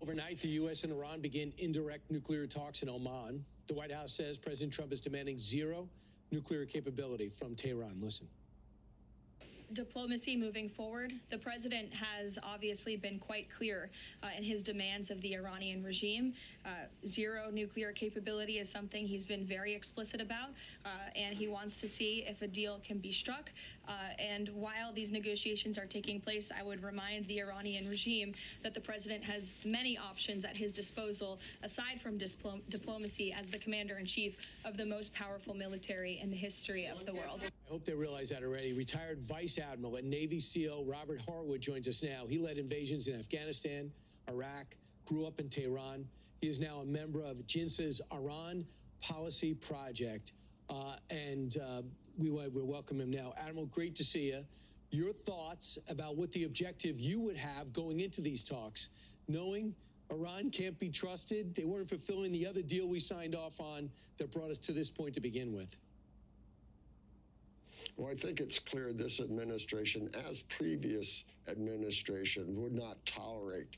Overnight, the U.S. and Iran begin indirect nuclear talks in Oman. The White House says President Trump is demanding zero nuclear capability from Tehran. Listen. Diplomacy moving forward. The president has obviously been quite clear in his demands of the Iranian regime. Zero nuclear capability is something he's been very explicit about, and he wants to see if a deal can be struck. And while these negotiations are taking place, I would remind the Iranian regime that the president has many options at his disposal, aside from diplomacy, as the commander-in-chief of the most powerful military in the history of the world. I hope they realize that already. Retired Vice Admiral and Navy SEAL Robert Harward joins us now. He led invasions in Afghanistan, Iraq, grew up in Tehran. He is now a member of JINSA's Iran Policy Project, and we welcome him now. Admiral, great to see you. Your thoughts about what the objective you would have going into these talks, knowing Iran can't be trusted, they weren't fulfilling the other deal we signed off on that brought us to this point to begin with. Well, I think it's clear this administration, as previous administration, would not tolerate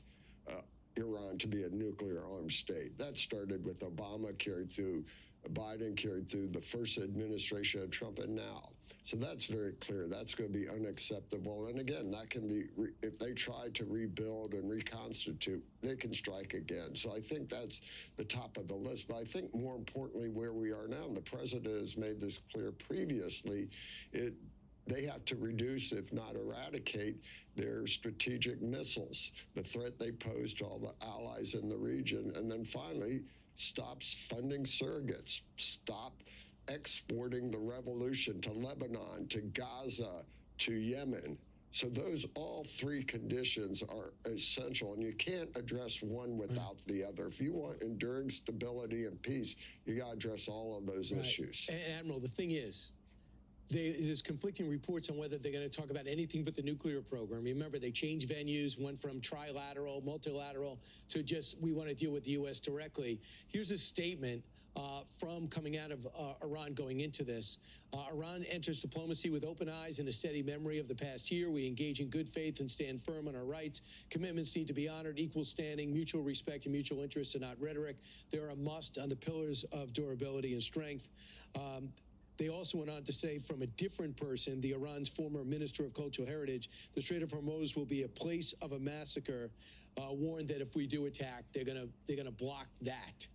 Iran to be a nuclear-armed state. That started with Obama, carried through Biden, carried through the first administration of Trump, and now. So that's very clear. That's going to be unacceptable. And again, that can be, if they try to rebuild and reconstitute, they can strike again. So I think that's the top of the list. But I think more importantly, where we are now, and the president has made this clear previously, they have to reduce, if not eradicate, their strategic missiles, the threat they pose to all the allies in the region, and then finally stops funding surrogates, stop exporting the revolution to Lebanon, to Gaza, to Yemen. So those all three conditions are essential, and you can't address one without the other. If you want enduring stability and peace, you got to address all of those issues. And Admiral, the thing is, there's conflicting reports on whether they're going to talk about anything but the nuclear program. Remember, they changed venues, went from trilateral, multilateral, to just, we want to deal with the U.S. directly. Here's a statement from coming out of Iran going into this. Iran enters diplomacy with open eyes and a steady memory of the past year. We engage in good faith and stand firm on our rights. Commitments need to be honored, equal standing, mutual respect, and mutual interests are not rhetoric. They're a must on the pillars of durability and strength. They also went on to say, from a different person, the Iran's former Minister of Cultural Heritage, the Strait of Hormuz will be a place of a massacre. Warned that if we do attack, they're gonna block that.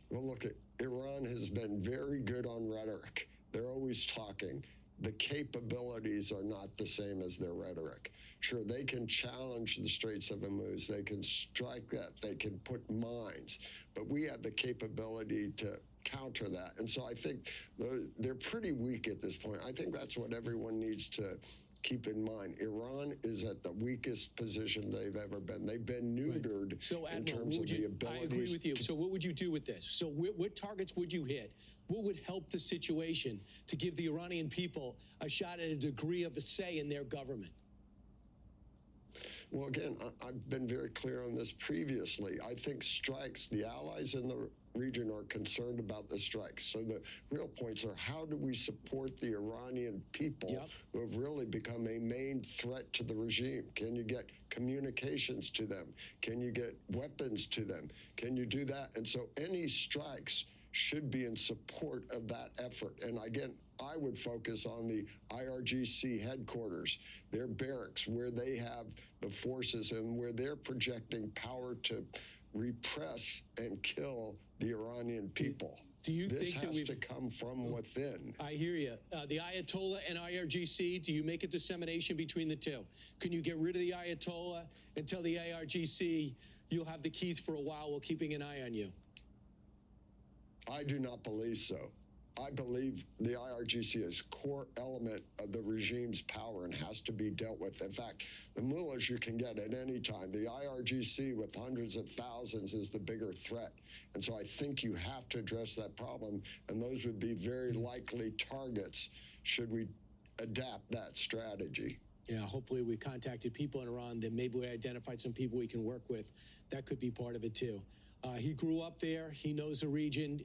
Well, look, Iran has been very good on rhetoric. They're always talking. The capabilities are not the same as their rhetoric. Sure, they can challenge the Straits of Hormuz. They can strike that. They can put mines. But we have the capability to counter that. And so I think they're pretty weak at this point. I think that's what everyone needs to keep in mind. Iran is at the weakest position they've ever been. They've been neutered in terms of the abilities. I agree with you. So what would you do with this? So what targets would you hit? What would help the situation to give the Iranian people a shot at a degree of a say in their government? Well, again, I've been very clear on this previously. I think strikes, the allies in the region are concerned about the strikes. So the real points are, how do we support the Iranian people who have really become a main threat to the regime? Can you get communications to them? Can you get weapons to them? Can you do that? And so any strikes should be in support of that effort. And again, I would focus on the IRGC headquarters, their barracks, where they have the forces and where they're projecting power to repress and kill the Iranian people. Do you this think has to come from within? I hear you. The Ayatollah and IRGC, do you make a dissemination between the two? Can you get rid of the Ayatollah and tell the IRGC you'll have the keys for a while while keeping an eye on you? I do not believe so. I believe the IRGC is a core element of the regime's power and has to be dealt with. In fact, the mullahs you can get at any time. The IRGC with hundreds of thousands is the bigger threat. And so I think you have to address that problem, and those would be very likely targets should we adapt that strategy. Yeah, hopefully we contacted people in Iran, then maybe we identified some people we can work with. That could be part of it too. He grew up there. He knows the region.